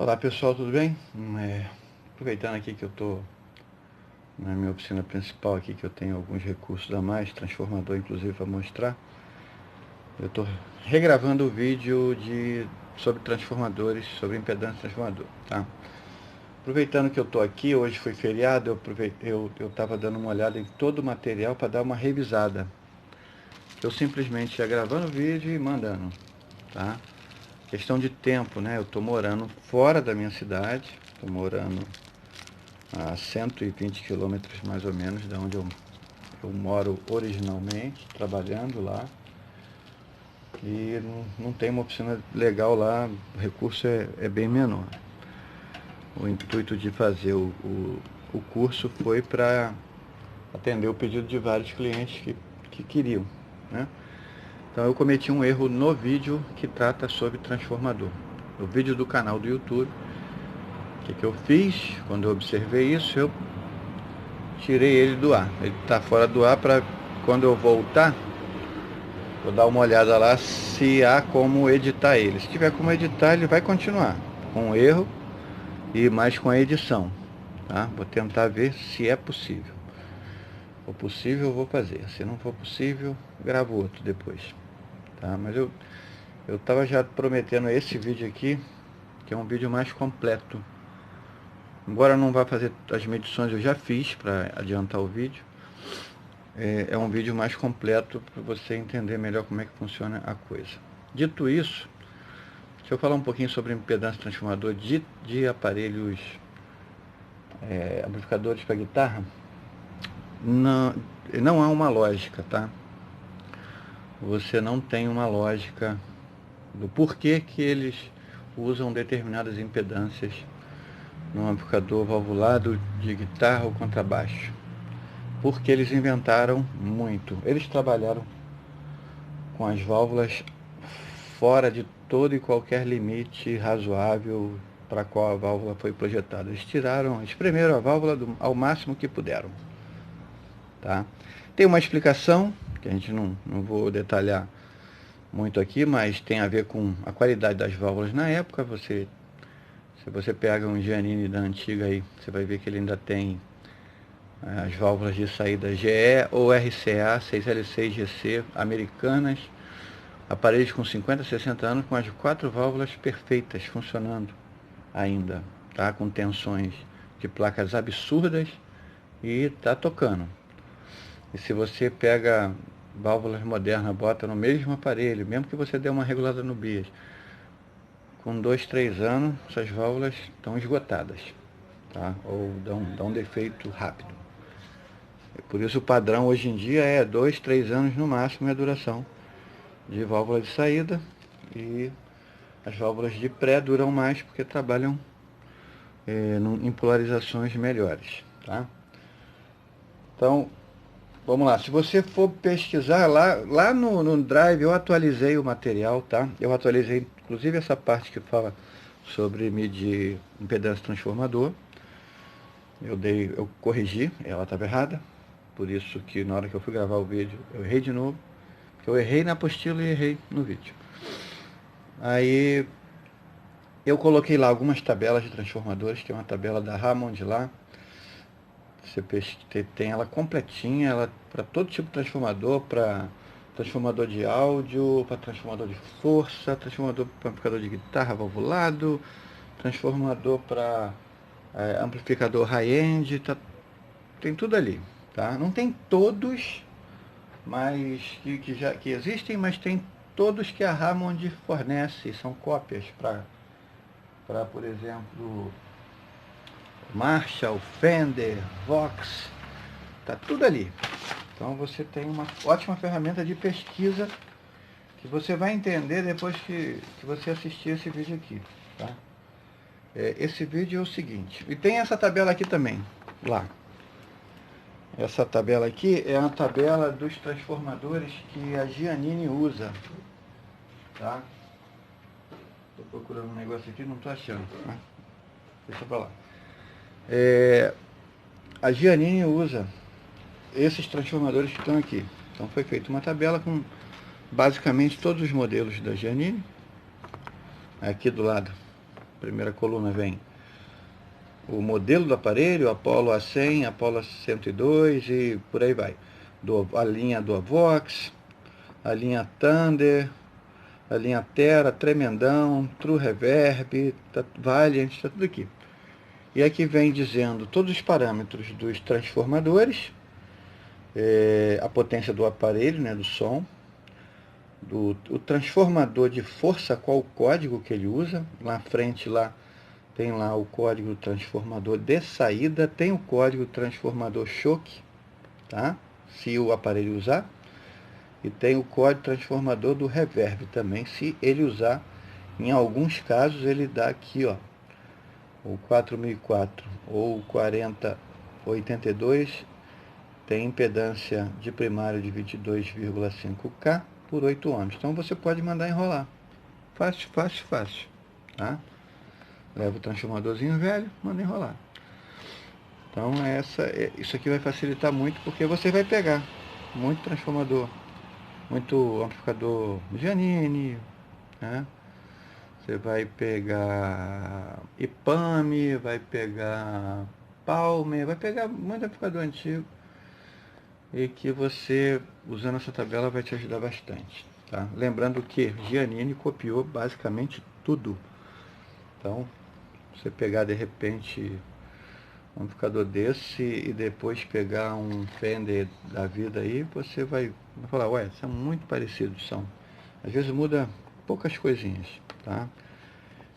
Olá pessoal, tudo bem? Aproveitando aqui que eu estou na minha oficina principal aqui, que eu tenho alguns recursos a mais, transformador inclusive para mostrar. Eu estou regravando o vídeo sobre transformadores, sobre impedância de transformador, tá? Aproveitando que eu estou aqui, hoje foi feriado, eu estava dando uma olhada em todo o material para dar uma revisada. Eu simplesmente ia gravando o vídeo e mandando, tá? Questão de tempo, né? Eu estou morando fora da minha cidade, estou morando a 120 quilômetros mais ou menos da onde eu moro originalmente, trabalhando lá. E não tem uma oficina legal lá, o recurso é bem menor. O intuito de fazer o curso foi para atender o pedido de vários clientes que queriam, né? Então eu cometi um erro no vídeo que trata sobre transformador. No vídeo do canal do YouTube, o que eu fiz? Quando eu observei isso, eu tirei ele do ar. Ele está fora do ar para quando eu voltar, vou dar uma olhada lá se há como editar ele. Se tiver como editar, ele vai continuar com erro e mais com a edição, tá? Vou tentar ver se é possível. Se for possível, eu vou fazer. Se não for possível, gravo outro depois, tá? Mas eu estava já prometendo esse vídeo aqui, que é um vídeo mais completo. Embora eu não vá fazer as medições, eu já fiz para adiantar o vídeo. É um vídeo mais completo para você entender melhor como é que funciona a coisa. Dito isso, deixa eu falar um pouquinho sobre impedância transformador de aparelhos amplificadores para guitarra. Não há uma lógica, tá? Você não tem uma lógica do porquê que eles usam determinadas impedâncias no amplificador valvulado de guitarra ou contrabaixo. Porque eles inventaram muito. Eles trabalharam com as válvulas fora de todo e qualquer limite razoável para qual a válvula foi projetada. Eles espremeram a válvula ao máximo que puderam, tá? Tem uma explicação, que a gente não vou detalhar muito aqui, mas tem a ver com a qualidade das válvulas na época. Se você pega um Giannini da antiga aí, você vai ver que ele ainda tem as válvulas de saída GE ou RCA 6L6GC americanas, aparelhos com 50, 60 anos com as 4 válvulas perfeitas funcionando ainda, tá? Com tensões de placas absurdas e tá tocando. E se você pega válvulas modernas, bota no mesmo aparelho, mesmo que você dê uma regulada no bias, com 2, 3 anos, essas válvulas estão esgotadas, tá? Ou dão defeito rápido. Por isso o padrão hoje em dia é 2, 3 anos no máximo é a duração de válvula de saída, e as válvulas de pré duram mais porque trabalham em polarizações melhores, tá? Então, vamos lá. Se você for pesquisar lá no Drive, eu atualizei o material, tá? Eu atualizei inclusive essa parte que fala sobre medir impedância transformador. Eu corrigi, ela estava errada. Por isso que na hora que eu fui gravar o vídeo, eu errei de novo. Eu errei na apostila e errei no vídeo. Aí eu coloquei lá algumas tabelas de transformadores, tem uma tabela da Hammond lá. Você tem ela completinha, ela para todo tipo de transformador, para transformador de áudio, para transformador de força, transformador para amplificador de guitarra valvulado, transformador para amplificador high-end, tem tudo ali, tá? Não tem todos, mas que existem, mas tem todos que a Hammond fornece, são cópias para por exemplo, Marshall, Fender, Vox, tá tudo ali. Então você tem uma ótima ferramenta de pesquisa que você vai entender depois que você assistir esse vídeo aqui, tá? Esse vídeo é o seguinte, e tem essa tabela aqui também, lá. Essa tabela aqui é a tabela dos transformadores que a Giannini usa, tá? Tô procurando um negócio aqui, não tô achando, né? Deixa pra lá. A Giannini usa esses transformadores que estão aqui. Então foi feita uma tabela com basicamente todos os modelos da Giannini. Aqui do lado primeira coluna vem o modelo do aparelho, Apollo A100, Apollo 102 e por aí vai. A linha do Avox, a linha Thunder, a linha Terra, Tremendão, True Reverb, Valiant, está tudo aqui. E aqui vem dizendo todos os parâmetros dos transformadores, a potência do aparelho, né, do som, o transformador de força, qual o código que ele usa. Lá na frente lá tem lá o código transformador de saída, tem o código transformador choque, tá? Se o aparelho usar, e tem o código transformador do reverb também, se ele usar. Em alguns casos ele dá aqui, ó, o 4004 ou o 4082 tem impedância de primário de 22,5K por 8 ohms. Então você pode mandar enrolar. Fácil, fácil, fácil. Tá? Leva o transformadorzinho velho, manda enrolar. Então isso aqui vai facilitar muito, porque você vai pegar muito transformador, muito amplificador Giannini, né? Você vai pegar IPAME, vai pegar Palmer, vai pegar muito amplificador antigo, e que você, usando essa tabela, vai te ajudar bastante. Tá? Lembrando que Giannini copiou basicamente tudo. Então, você pegar de repente um amplificador desse e depois pegar um Fender da vida aí, você vai falar, ué, são muito parecidos, são. Às vezes muda poucas coisinhas, tá?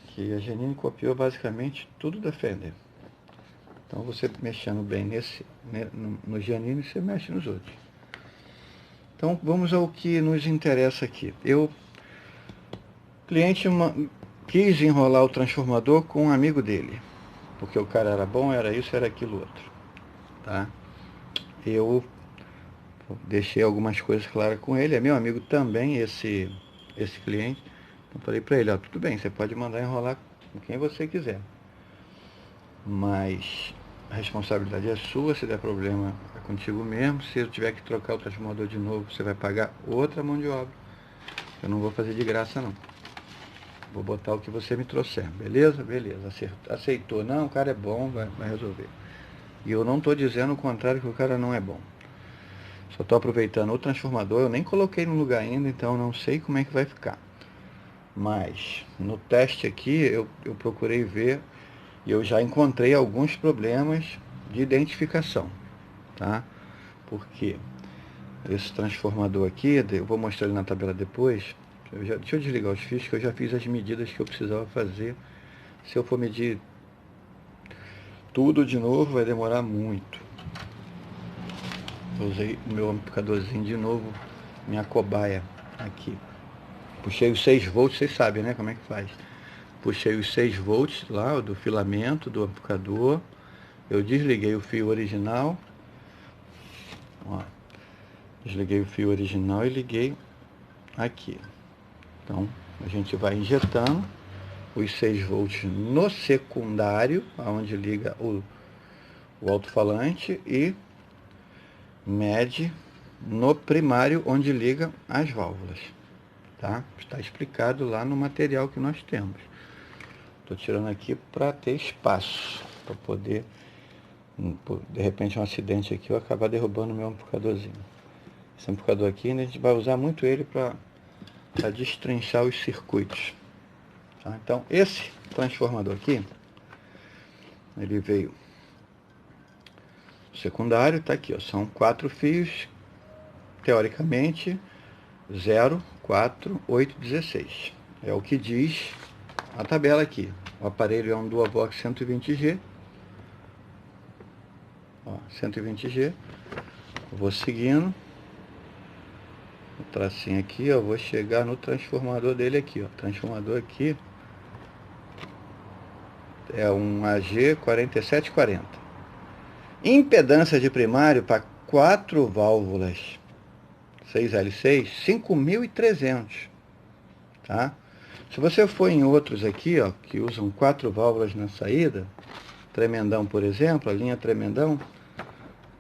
Que a Giannini copiou basicamente tudo da Fender. Então você mexendo bem no Giannini, você mexe nos outros. Então vamos ao que nos interessa aqui. O cliente quis enrolar o transformador com um amigo dele, porque o cara era bom, era isso, era aquilo outro. Tá? Eu deixei algumas coisas claras com ele, é meu amigo também, esse cliente. Então falei para ele, ó, tudo bem, você pode mandar enrolar com quem você quiser, mas a responsabilidade é sua. Se der problema é contigo mesmo. Se eu tiver que trocar o transformador de novo, você vai pagar outra mão de obra. Eu não vou fazer de graça não. Vou botar o que você me trouxer. Beleza? Beleza. Aceitou. Não, o cara é bom, vai resolver. E eu não estou dizendo o contrário, que o cara não é bom. Só estou aproveitando o transformador. Eu nem coloquei no lugar ainda, então não sei como é que vai ficar. Mas no teste aqui eu procurei ver, e eu já encontrei alguns problemas de identificação, tá? Porque esse transformador aqui, eu vou mostrar ele na tabela depois. Deixa eu desligar os fios, que eu já fiz as medidas que eu precisava fazer. Se eu for medir tudo de novo, vai demorar muito. Eu usei o meu amplificadorzinho de novo, minha cobaia aqui. Puxei os 6 volts, vocês sabem, né, como é que faz. Puxei os 6 volts lá, do filamento do amplificador. Eu desliguei o fio original. Ó, desliguei o fio original e liguei aqui. Então, a gente vai injetando os 6 volts no secundário, onde liga o alto-falante, e mede no primário, onde liga as válvulas. Tá? Está explicado lá no material que nós temos. Estou tirando aqui para ter espaço, para poder, de repente, um acidente aqui, eu acabar derrubando o meu amplificadorzinho. Esse amplificador aqui, a gente vai usar muito ele para destrinchar os circuitos. Tá? Então, esse transformador aqui, ele veio secundário, está aqui, ó, são 4 fios, teoricamente, 0, 4, 8, 16. É o que diz a tabela aqui. O aparelho é um Duavox 120G. Ó, 120G. Eu vou seguindo o tracinho aqui, ó, vou chegar no transformador dele aqui, ó. O transformador aqui é um AG 4740. Impedância de primário para 4 válvulas 6L6, 5.300, tá? Se você for em outros aqui, ó, que usam 4 válvulas na saída, Tremendão, por exemplo, a linha Tremendão,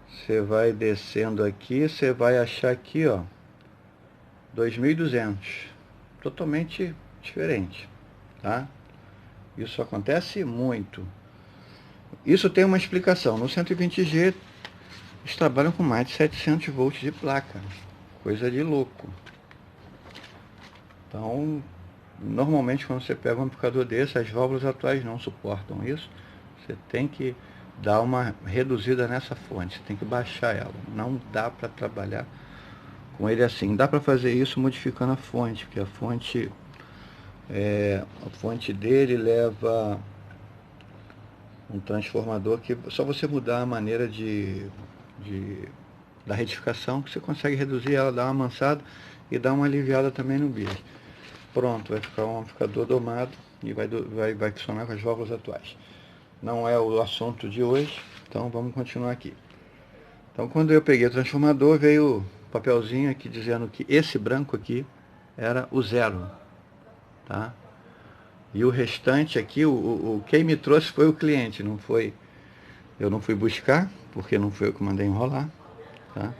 você vai descendo aqui, você vai achar aqui, ó, 2.200, totalmente diferente, tá? Isso acontece muito. Isso tem uma explicação. No 120G, eles trabalham com mais de 700 volts de placa. Coisa de louco. Então, normalmente quando você pega um amplificador desse, as válvulas atuais não suportam isso. Você tem que dar uma reduzida nessa fonte. Você tem que baixar ela. Não dá para trabalhar com ele assim. Dá para fazer isso modificando a fonte, porque a fonte dele leva um transformador que só você mudar a maneira da retificação que você consegue reduzir ela, dar uma amansada e dar uma aliviada também no bias. Pronto, vai ficar um amplificador domado e vai funcionar com as válvulas atuais. Não é o assunto de hoje, então vamos continuar aqui. Então quando eu peguei o transformador, veio o papelzinho aqui dizendo que esse branco aqui era o 0, tá? E o restante aqui, quem me trouxe foi o cliente, não foi. Eu não fui buscar, porque não foi eu que mandei enrolar, tá?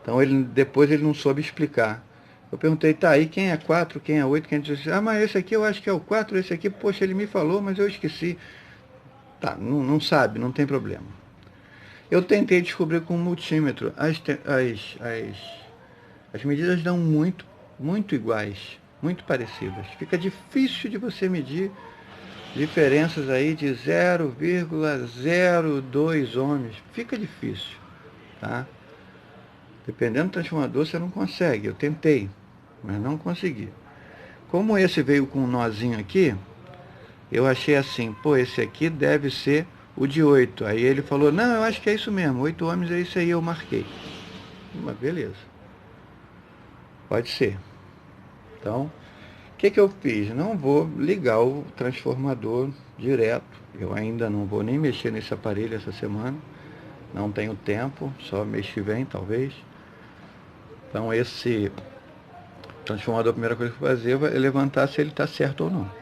Então depois ele não soube explicar. Eu perguntei, tá, aí quem é 4, quem é 8, quem é 16? Ah, mas esse aqui eu acho que é o 4, esse aqui, poxa, ele me falou, mas eu esqueci. Tá, não sabe, não tem problema. Eu tentei descobrir com o multímetro. As medidas dão muito iguais, muito parecidas. Fica difícil de você medir diferenças aí de 0,02 ohms. Fica difícil, tá? Dependendo do transformador, você não consegue. Eu tentei, mas não consegui. Como esse veio com um nozinho aqui, eu achei assim, pô, esse aqui deve ser o de 8. Aí ele falou, não, eu acho que é isso mesmo, 8 ohms é isso aí, eu marquei. Mas beleza. Pode ser. Então, o que eu fiz? Não vou ligar o transformador direto. Eu ainda não vou nem mexer nesse aparelho essa semana. Não tenho tempo, só mês que vem, talvez. Então, esse transformador, a primeira coisa que eu vou fazer é levantar se ele está certo ou não.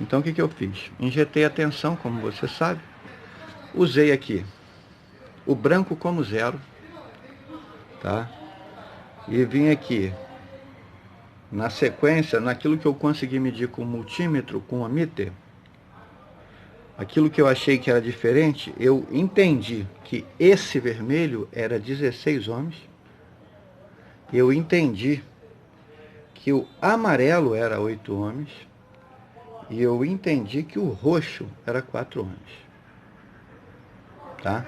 Então, o que eu fiz? Injetei a tensão, como você sabe. Usei aqui o branco como 0, tá? E vim aqui na sequência, naquilo que eu consegui medir com o multímetro, com o ammeter, aquilo que eu achei que era diferente, eu entendi que esse vermelho era 16 ohms. Eu entendi que o amarelo era 8 ohms. E eu entendi que o roxo era 4 ohms. Tá?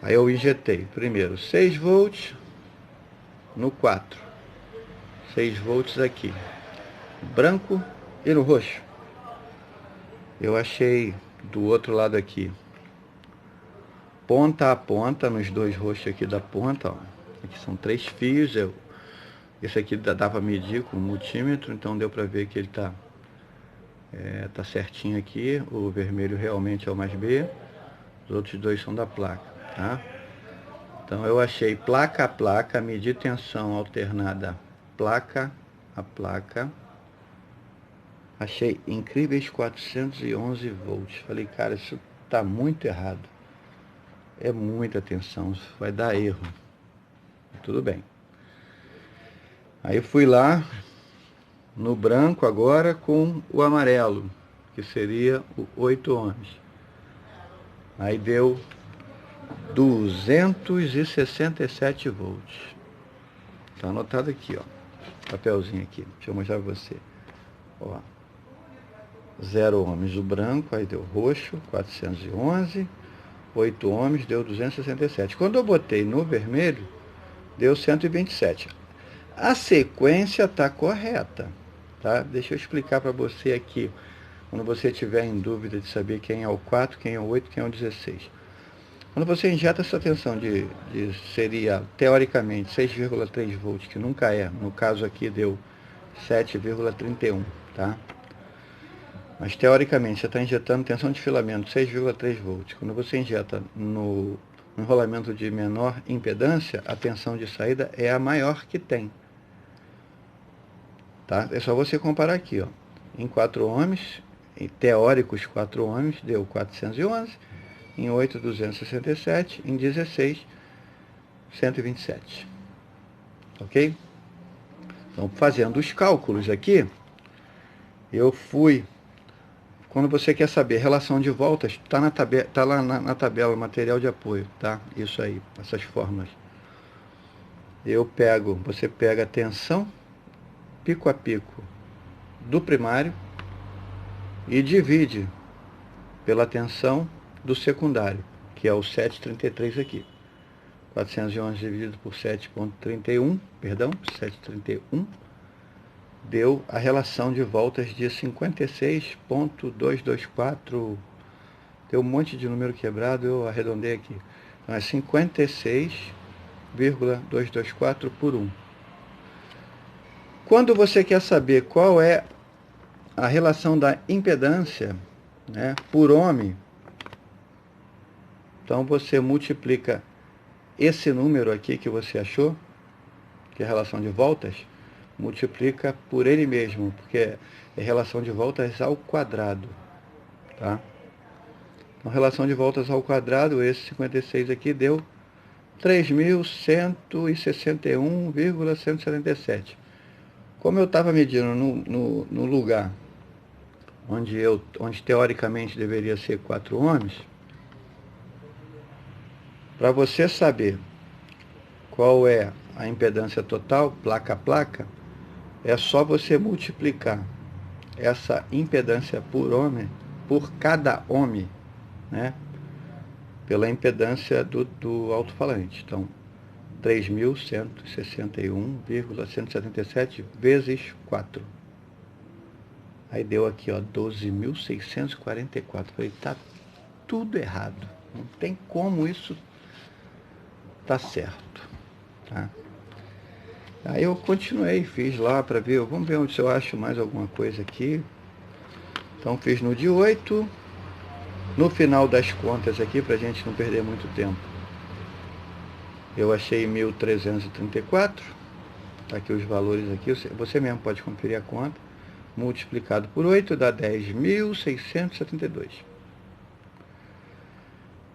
Aí eu injetei primeiro 6 volts no 4. 6 volts aqui. Branco e no roxo. Eu achei do outro lado aqui, ponta a ponta, nos dois roxos aqui da ponta, ó. Aqui são 3 fios. Esse aqui dá para medir com o multímetro, então deu para ver que ele tá certinho aqui. O vermelho realmente é o mais B. Os outros dois são da placa, tá? Então eu achei placa a placa, medi tensão alternada placa a placa. Achei incríveis 411 volts. Falei, cara, isso tá muito errado. É muita tensão, isso vai dar erro. Tudo bem. Aí eu fui lá no branco agora com o amarelo, que seria o 8 ohms. Aí deu 267 volts. Tá anotado aqui, ó. Papelzinho aqui. Deixa eu mostrar pra você. Ó. 0 ohms o branco, aí deu roxo, 411. 8 ohms deu 267. Quando eu botei no vermelho, deu 127. A sequência está correta, tá? Deixa eu explicar para você aqui, quando você tiver em dúvida de saber quem é o 4, quem é o 8, quem é o 16. Quando você injeta essa tensão seria, teoricamente, 6,3 volts, que nunca é, no caso aqui deu 7,31, tá? Mas teoricamente você está injetando tensão de filamento 6,3 volts. Quando você injeta no enrolamento de menor impedância, a tensão de saída é a maior que tem. Tá? É só você comparar aqui, ó. Em 4 ohms, em teóricos 4 ohms, deu 411. Em 8, 267. Em 16, 127. Ok? Então, fazendo os cálculos aqui, Eu fui, quando você quer saber relação de voltas, tá lá na tabela, material de apoio, tá? Isso aí, essas fórmulas. Você pega a tensão pico a pico do primário e divide pela tensão do secundário, que é o 7,33 aqui. 411 dividido por 7,31, perdão, 7,31, deu a relação de voltas de 56,224. Deu um monte de número quebrado, eu arredondei aqui. Então é 56,224 por 1. Quando você quer saber qual é a relação da impedância, né, por ohm, então você multiplica esse número aqui que você achou, que é a relação de voltas, multiplica por ele mesmo, porque é relação de voltas ao quadrado, tá? Então, relação de voltas ao quadrado, esse 56 aqui deu 3.161,177. Como eu estava medindo no lugar onde teoricamente deveria ser 4 ohms, para você saber qual é a impedância total, placa a placa, é só você multiplicar essa impedância por ohm, por cada ohm, né, pela impedância do alto-falante. Então, 3.161,177 vezes 4. Aí deu aqui, ó, 12.644. Falei, tá tudo errado. Não tem como isso tá certo, tá? Aí eu continuei, fiz lá para ver, vamos ver se eu acho mais alguma coisa aqui. Então fiz no de 8, no final das contas aqui, para a gente não perder muito tempo. Eu achei 1.334, tá aqui os valores aqui, você mesmo pode conferir a conta. Multiplicado por 8 dá 10.672.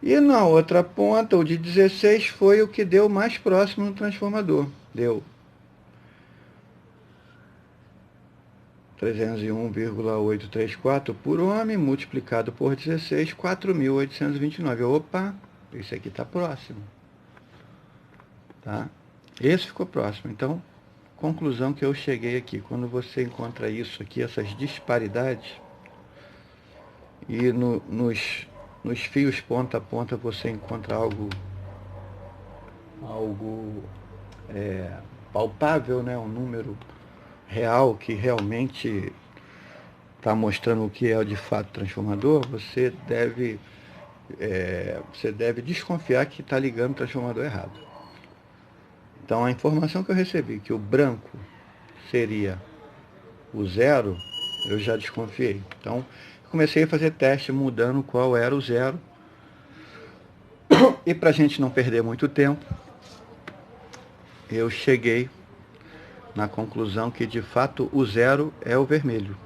E na outra ponta, o de 16 foi o que deu mais próximo no transformador. Deu 301,834 por ohm, multiplicado por 16, 4.829. Opa, esse aqui está próximo. Tá? Esse ficou próximo. Então, conclusão que eu cheguei aqui. Quando você encontra isso aqui, essas disparidades, e nos fios ponta a ponta você encontra algo palpável, né? Um número real que realmente está mostrando o que é de fato transformador, você deve desconfiar que está ligando o transformador errado. Então a informação que eu recebi, que o branco seria o zero, eu já desconfiei. Então comecei a fazer teste mudando qual era o zero. E para a gente não perder muito tempo, eu cheguei na conclusão que de fato o zero é o vermelho.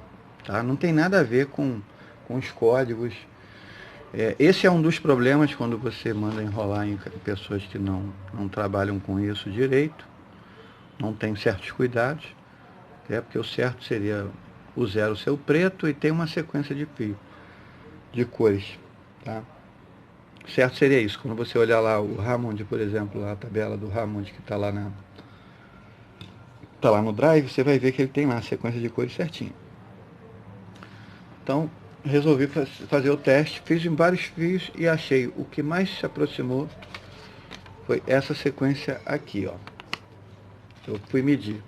Tá? Não tem nada a ver com os códigos. Esse é um dos problemas quando você manda enrolar em pessoas que não trabalham com isso direito, não tem certos cuidados, porque o certo seria o zero ser o preto e tem uma sequência de fio, de cores. Tá? O certo seria isso. Quando você olhar lá o Hammond, por exemplo, a tabela do Hammond que está lá no drive, você vai ver que ele tem lá a sequência de cores certinho. Então, resolvi fazer o teste, fiz em vários fios e achei o que mais se aproximou foi essa sequência aqui, ó. Eu fui medir.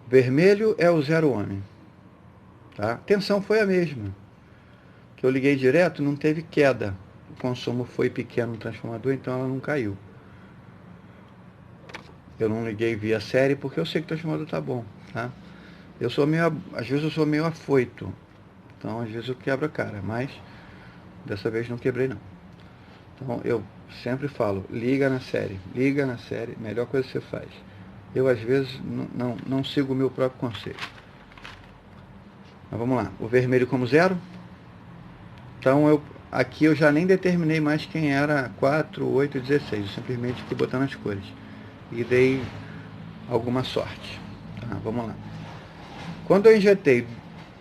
Vermelho é o 0 ohm. Tá? Tensão foi a mesma. Que eu liguei direto, não teve queda. O consumo foi pequeno no transformador, então ela não caiu. Eu não liguei via série porque eu sei que o transformador tá bom, tá? Às vezes eu sou meio afoito. Então, às vezes eu quebro a cara, mas dessa vez não quebrei, não. Então, eu sempre falo, liga na série, melhor coisa que você faz. Eu, às vezes, não sigo o meu próprio conselho. Mas vamos lá, o vermelho como zero. Então, aqui eu já nem determinei mais quem era 4, 8 e 16. Eu simplesmente fui botando as cores. E dei alguma sorte. Tá, vamos lá. Quando eu injetei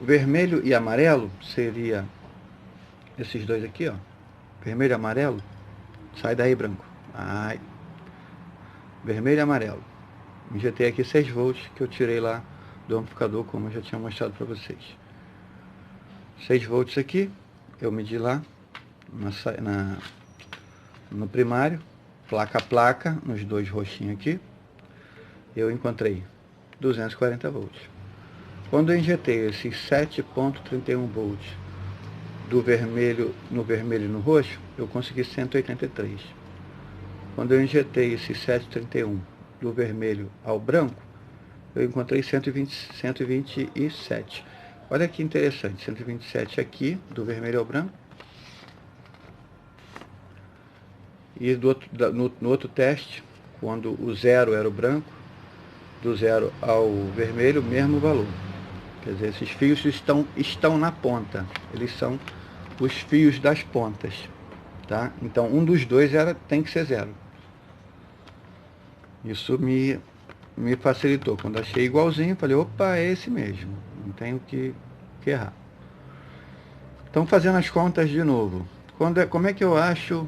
vermelho e amarelo seria esses dois aqui, ó. Vermelho e amarelo. Sai daí, branco. Ai. Vermelho e amarelo. Injetei aqui 6 volts que eu tirei lá do amplificador, como eu já tinha mostrado para vocês. 6 volts aqui, eu medi lá no primário, placa a placa, nos dois roxinhos aqui, eu encontrei 240 volts. Quando eu injetei esses 7.31 volts no vermelho e no roxo, eu consegui 183. Quando eu injetei esse 7,31 do vermelho ao branco, eu encontrei 127. Olha que interessante, 127 aqui, do vermelho ao branco. E no outro teste, quando o 0 era o branco, do 0 ao vermelho, mesmo valor. Quer dizer, esses fios estão na ponta, eles são os fios das pontas, tá? Então, um dos dois tem que ser 0. Isso me facilitou. Quando achei igualzinho, falei, opa, é esse mesmo, não tenho que errar. Então, fazendo as contas de novo, como é que eu acho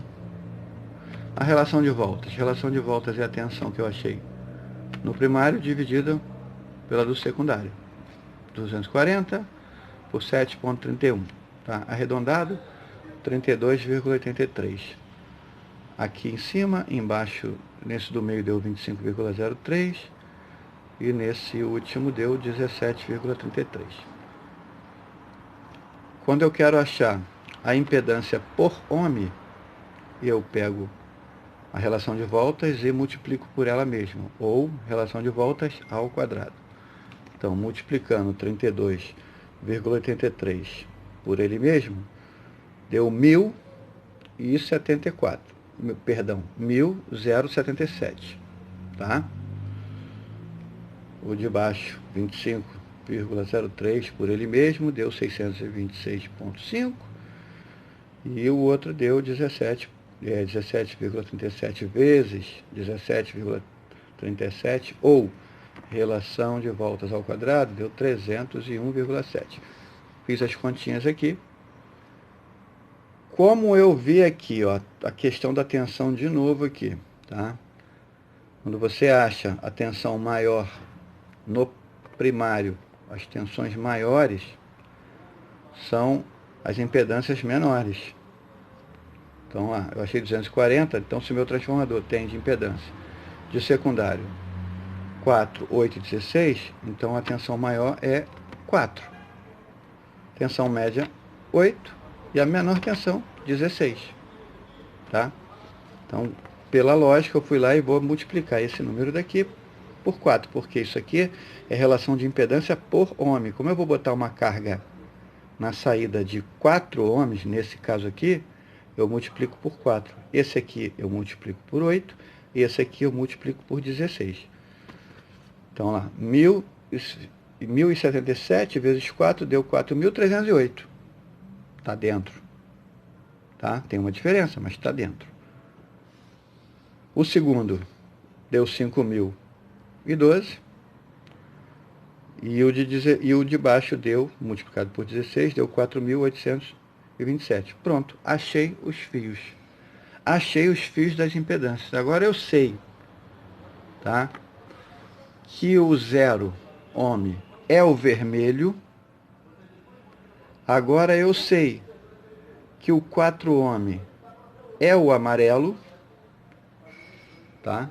a relação de voltas? A relação de voltas é a tensão que eu achei no primário dividida pela do secundário. 240 por 7,31, tá? Arredondado, 32,83. Aqui em cima, embaixo, nesse do meio deu 25,03 e nesse último deu 17,33. Quando eu quero achar a impedância por ohm, eu pego a relação de voltas e multiplico por ela mesma, ou relação de voltas ao quadrado. Então, multiplicando 32,83 por ele mesmo, deu 1.077, tá? O de baixo, 25,03 por ele mesmo, deu 626,5, e o outro deu 17,37 vezes 17,37, ou relação de voltas ao quadrado, deu 301,7. Fiz as continhas aqui. Como eu vi aqui, ó, a questão da tensão de novo aqui, tá? Quando você acha a tensão maior no primário, as tensões maiores são as impedâncias menores. Então, eu achei 240, então se o meu transformador tem de impedância de secundário 4, 8 e 16, então a tensão maior é 4. Tensão média, 8. E a menor tensão, 16. Tá? Então, pela lógica, eu fui lá e vou multiplicar esse número daqui por 4, porque isso aqui é relação de impedância por ohm. Como eu vou botar uma carga na saída de 4 ohms, nesse caso aqui, eu multiplico por 4. Esse aqui eu multiplico por 8, e esse aqui eu multiplico por 16. Então, lá, 1.077 vezes 4 deu 4.308. Está dentro. Tá? Tem uma diferença, mas está dentro. O segundo deu 5.012. E o de baixo deu, multiplicado por 16, deu 4.827. Pronto, achei os fios. Achei os fios das impedâncias. Agora eu sei, tá, que o 0 ohm é o vermelho. Agora eu sei que o 4 ohm é o amarelo, tá?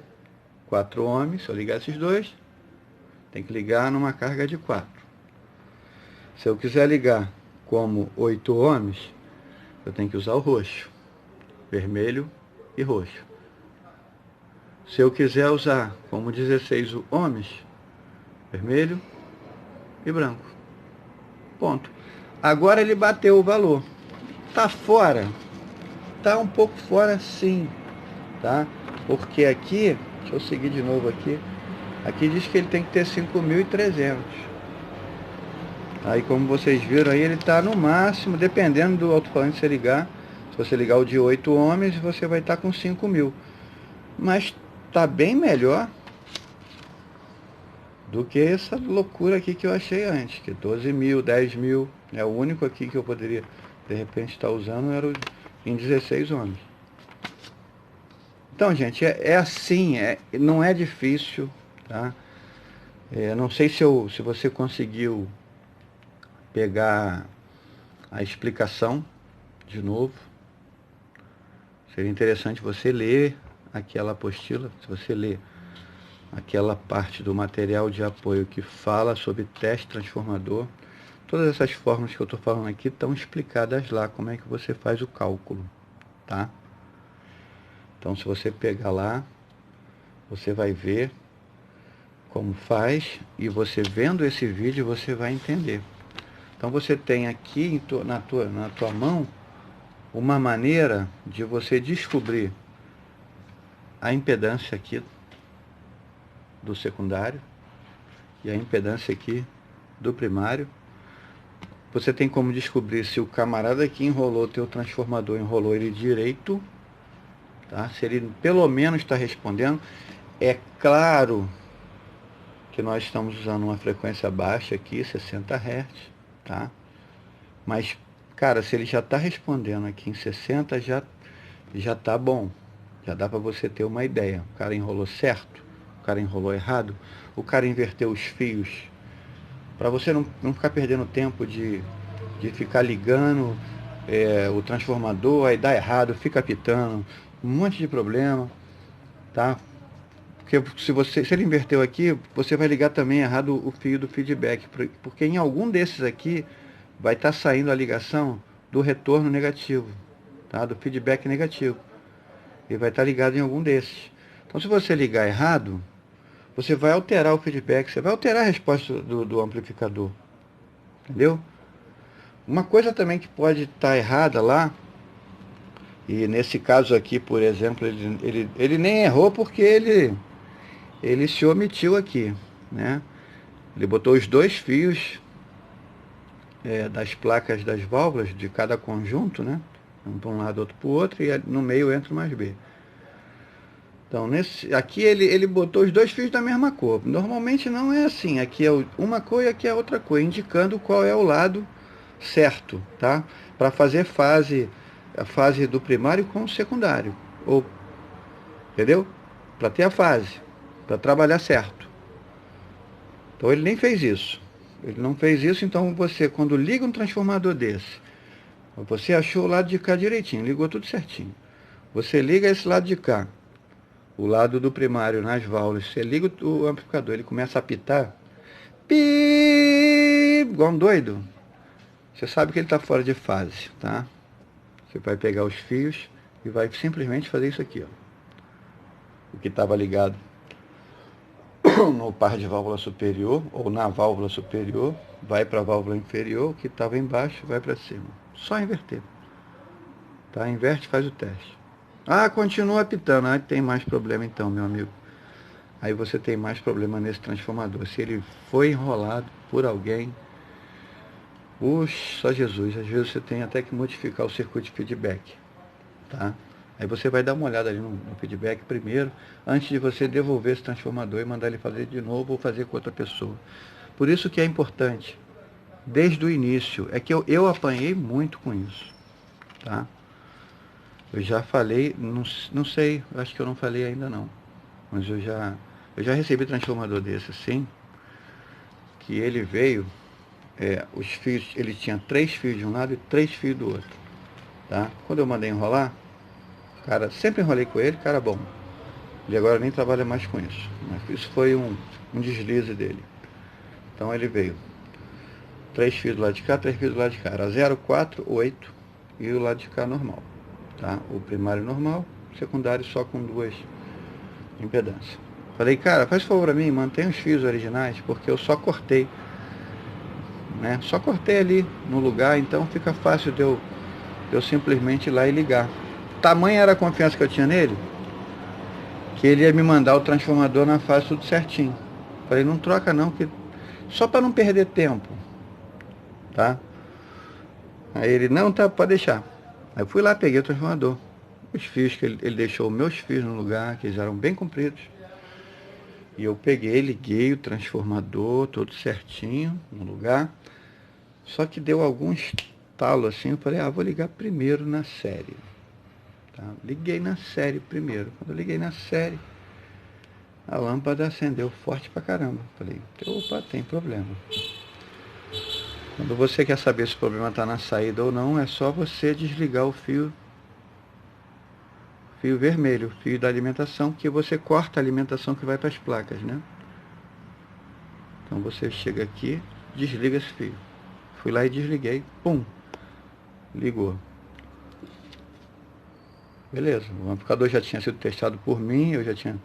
4 ohms, se eu ligar esses dois, tem que ligar numa carga de 4. Se eu quiser ligar como 8 ohms, eu tenho que usar o roxo, vermelho e roxo. Se eu quiser usar como 16 ohms, vermelho e branco. Ponto. Agora ele bateu o valor. Tá fora? Tá um pouco fora, sim, tá? Porque aqui, deixa eu seguir de novo aqui. Aqui diz que ele tem que ter 5.300. Aí, como vocês viram aí, ele está no máximo, dependendo do alto-falante que você ligar. Se você ligar o de 8 ohms, você vai estar com 5.000. Mas está bem melhor do que essa loucura aqui que eu achei antes, que 12 mil, 10 mil, é o único aqui que eu poderia de repente estar usando era em 16 ohms. Então, gente, é assim, não é difícil, tá? Não sei se você conseguiu pegar a explicação de novo. Seria interessante você ler aquela apostila, se você ler aquela parte do material de apoio que fala sobre teste transformador. Todas essas fórmulas que eu estou falando aqui estão explicadas lá, como é que você faz o cálculo, tá? Então, se você pegar lá, você vai ver como faz, e você vendo esse vídeo, você vai entender. Então, você tem aqui na tua mão uma maneira de você descobrir a impedância aqui do secundário e a impedância aqui do primário. Você tem como descobrir se o camarada que enrolou o teu transformador enrolou ele direito, tá? Se ele pelo menos está respondendo. É claro que nós estamos usando uma frequência baixa aqui, 60 Hz, tá? Mas, cara, se ele já está respondendo aqui em 60, já tá bom. Já dá para você ter uma ideia. O cara enrolou certo, o cara enrolou errado, o cara inverteu os fios. Para você não ficar perdendo tempo de ficar ligando o transformador, aí dá errado, fica pitando, um monte de problema, tá? Porque se ele inverteu aqui, você vai ligar também errado o fio do feedback, porque em algum desses aqui vai estar saindo a ligação do retorno negativo, tá? Do feedback negativo. E vai estar ligado em algum desses. Então, se você ligar errado, você vai alterar o feedback, você vai alterar a resposta do amplificador. Entendeu? Uma coisa também que pode estar errada lá, e nesse caso aqui, por exemplo, ele nem errou porque ele se omitiu aqui, né? Ele botou os dois fios das placas das válvulas de cada conjunto, né? Um para um lado, outro para o outro, e no meio entra o mais B. Então, aqui ele botou os dois fios da mesma cor. Normalmente não é assim. Aqui é uma cor e aqui é outra cor, indicando qual é o lado certo, tá? Para fazer a fase do primário com o secundário. Ou, entendeu? Para ter a fase, para trabalhar certo. Então ele nem fez isso. Ele não fez isso, então você, quando liga um transformador desse, você achou o lado de cá direitinho, ligou tudo certinho. Você liga esse lado de cá, o lado do primário nas válvulas, você liga o amplificador, ele começa a apitar, pi, igual um doido, você sabe que ele está fora de fase, tá? Você vai pegar os fios e vai simplesmente fazer isso aqui, ó. O que estava ligado no par de válvula superior, ou na válvula superior, vai para a válvula inferior, o que estava embaixo vai para cima. Só inverter. Tá? Inverte, faz o teste. Ah, continua apitando. Ah, tem mais problema então, meu amigo. Aí você tem mais problema nesse transformador. Se ele foi enrolado por alguém, só Jesus. Às vezes você tem até que modificar o circuito de feedback. Tá? Aí você vai dar uma olhada ali no feedback primeiro, antes de você devolver esse transformador e mandar ele fazer de novo ou fazer com outra pessoa. Por isso que é importante, desde o início, é que eu apanhei muito com isso. Tá? Eu já falei, não sei, acho que eu não falei ainda não, mas eu já recebi transformador desse assim, que ele veio, os fios, ele tinha 3 fios de um lado e 3 fios do outro. Tá? Quando eu mandei enrolar, cara, sempre enrolei com ele, cara bom. Ele agora nem trabalha mais com isso. Mas isso foi um deslize dele. Então ele veio 3 fios do lado de cá, 3 fios do lado de cá. Era 0, 4, 8 e o lado de cá normal. Tá? O primário normal, o secundário só com 2 impedâncias. Falei, cara, faz favor a mim, mantém os fios originais, porque eu só cortei. Né? Só cortei ali no lugar, então fica fácil de eu simplesmente ir lá e ligar. Tamanha era a confiança que eu tinha nele, que ele ia me mandar o transformador na fase tudo certinho. Falei, não troca não, que só para não perder tempo. Tá? Aí ele, não, tá, pode deixar. Aí eu fui lá, peguei o transformador. Os fios que ele deixou, meus fios no lugar, que eles eram bem compridos. E eu peguei, liguei o transformador todo certinho no lugar. Só que deu alguns talos assim, eu falei, vou ligar primeiro na série. Tá? Liguei na série primeiro. Quando eu liguei na série, a lâmpada acendeu forte pra caramba. Falei, opa, tem problema. Quando você quer saber se o problema está na saída ou não, é só você desligar o fio vermelho, o fio da alimentação, que você corta a alimentação que vai para as placas, né? Então você chega aqui, desliga esse fio. Fui lá e desliguei, pum, ligou. Beleza, o amplificador já tinha sido testado por mim, eu já tinha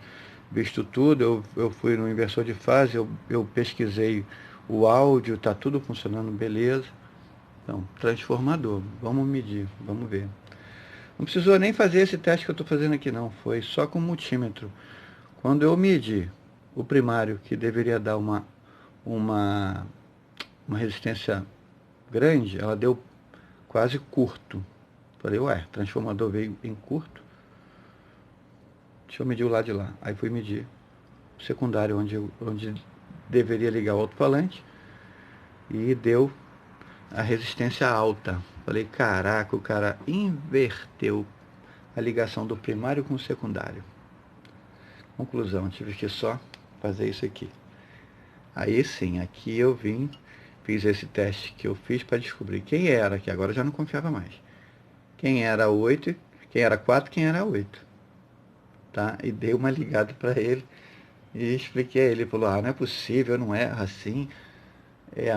visto tudo, eu fui no inversor de fase, eu pesquisei o áudio, tá tudo funcionando, beleza. Então, transformador, vamos medir, vamos ver. Não precisou nem fazer esse teste que eu estou fazendo aqui não, foi só com multímetro. Quando eu medi o primário, que deveria dar uma resistência grande, ela deu quase curto. Falei, transformador veio em curto. Deixa eu medir o lado de lá. Aí fui medir o secundário, onde deveria ligar o alto-falante, e deu a resistência alta. Falei, caraca, o cara inverteu a ligação do primário com o secundário. Conclusão, tive que só fazer isso aqui. Aí sim, aqui eu fiz esse teste que eu fiz para descobrir quem era, que agora eu já não confiava mais. Quem era 8, quem era 4, quem era 8. Tá? E dei uma ligada para ele e expliquei a ele. Ele falou, não é possível, não erra assim.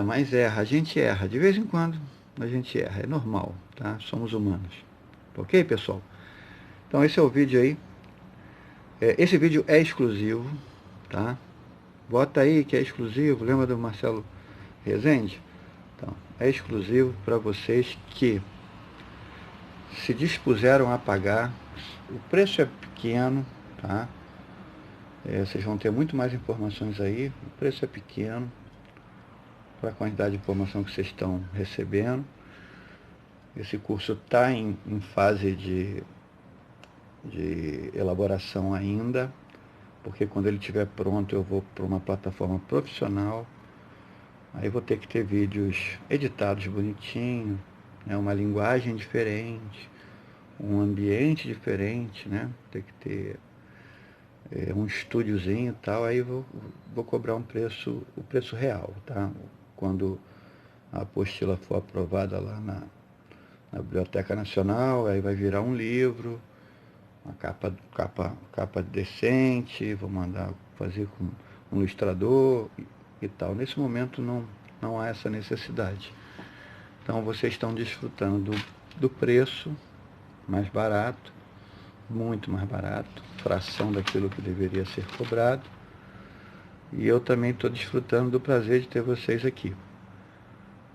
Mas erra, a gente erra. De vez em quando a gente erra, é normal, tá? Somos humanos. Ok, pessoal? Então esse é o vídeo aí. Esse vídeo é exclusivo, tá? Bota aí que é exclusivo, lembra do Marcelo Rezende? Então, é exclusivo para vocês que se dispuseram a pagar. O preço é pequeno, tá? Vocês vão ter muito mais informações aí. O preço é pequeno para a quantidade de informação que vocês estão recebendo. Esse curso está em fase de elaboração ainda, porque quando ele estiver pronto eu vou para uma plataforma profissional. Aí vou ter que ter vídeos editados bonitinho, né? Uma linguagem diferente, um ambiente diferente, né? Tem que ter um estúdiozinho e tal. Aí vou cobrar o preço real, tá? Quando a apostila for aprovada lá na Biblioteca Nacional, aí vai virar um livro, uma capa decente, vou mandar fazer com um ilustrador e tal. Nesse momento não há essa necessidade. Então vocês estão desfrutando do preço mais barato, muito mais barato, fração daquilo que deveria ser cobrado. E eu também estou desfrutando do prazer de ter vocês aqui.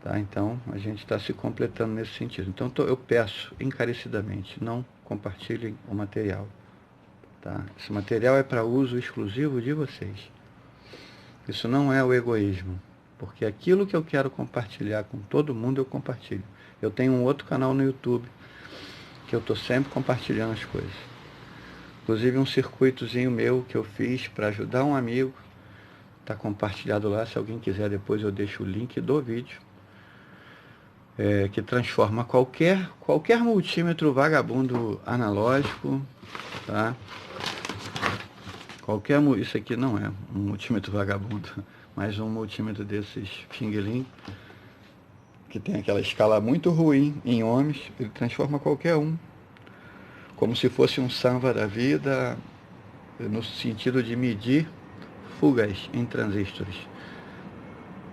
Tá? Então a gente está se completando nesse sentido. Então eu peço encarecidamente, não compartilhem o material. Tá? Esse material é para uso exclusivo de vocês. Isso não é o egoísmo, porque aquilo que eu quero compartilhar com todo mundo eu compartilho. Eu tenho um outro canal no YouTube que eu estou sempre compartilhando as coisas. Inclusive um circuitozinho meu que eu fiz para ajudar um amigo, está compartilhado lá. Se alguém quiser, depois eu deixo o link do vídeo. Que transforma qualquer multímetro vagabundo analógico, tá? Isso aqui não é um multímetro vagabundo, mas um multímetro desses Xing-Ling, que tem aquela escala muito ruim em ohms. Ele transforma qualquer um, como se fosse um Sanva da vida, no sentido de medir fugas em transistores.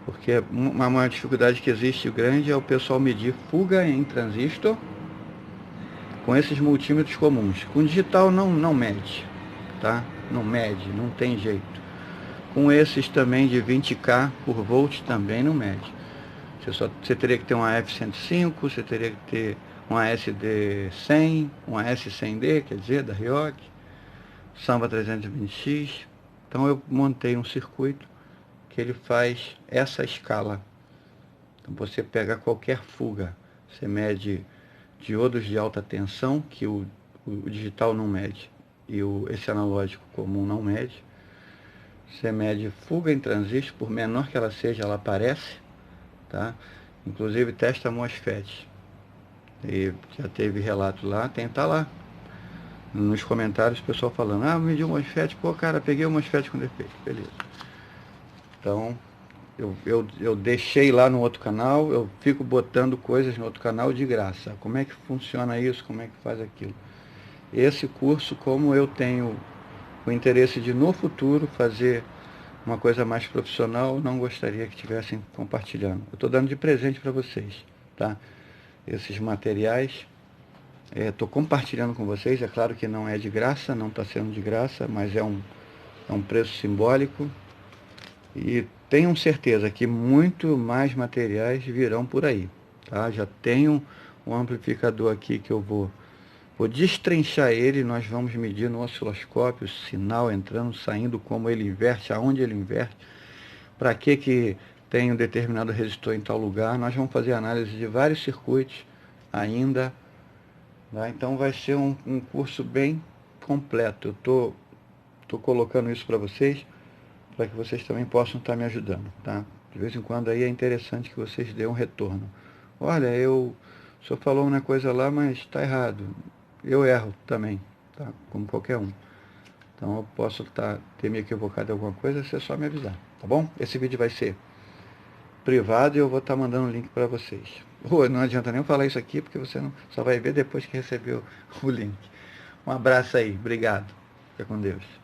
Porque uma dificuldade que existe grande é o pessoal medir fuga em transistor com esses multímetros comuns. Com digital não mede, tá? Não mede, não tem jeito. Com esses também de 20K por volt também não mede. Você teria que ter uma F105, você teria que ter uma SD100, uma S100D, quer dizer, da Ryoc, Samba 320X. Então eu montei um circuito que ele faz essa escala. Então você pega qualquer fuga, você mede diodos de alta tensão, que o digital não mede, e esse analógico comum não mede. Você mede fuga em transistor, por menor que ela seja, ela aparece, tá? Inclusive testa MOSFET. E já teve relato lá, tá lá. Nos comentários o pessoal falando, ah, mediu o MOSFET, pô cara, peguei o MOSFET com defeito, beleza. Então, eu deixei lá no outro canal, eu fico botando coisas no outro canal de graça. Como é que funciona isso, como é que faz aquilo. Esse curso, como eu tenho o interesse de no futuro fazer uma coisa mais profissional, não gostaria que estivessem compartilhando. Eu estou dando de presente para vocês, tá? Esses materiais, estou compartilhando com vocês. É claro que não é de graça, não está sendo de graça, mas é um preço simbólico. E tenham certeza que muito mais materiais virão por aí, tá? Já tenho um amplificador aqui que eu vou destrinchar ele. Nós vamos medir no osciloscópio o sinal entrando, saindo, como ele inverte, aonde ele inverte, para que tem um determinado resistor em tal lugar. Nós vamos fazer análise de vários circuitos ainda, tá? Então vai ser um curso bem completo. Eu tô colocando isso para vocês, para que vocês também possam estar me ajudando, tá? De vez em quando aí é interessante que vocês dêem um retorno. Olha, o senhor falou uma coisa lá, mas está errado. Eu erro também, tá? Como qualquer um. Então eu posso ter me equivocado em alguma coisa, você só me avisar, tá bom? Esse vídeo vai ser privado e eu vou estar mandando o link para vocês. Não adianta nem eu falar isso aqui, porque você não, só vai ver depois que recebeu o link. Um abraço aí, obrigado. Fica com Deus.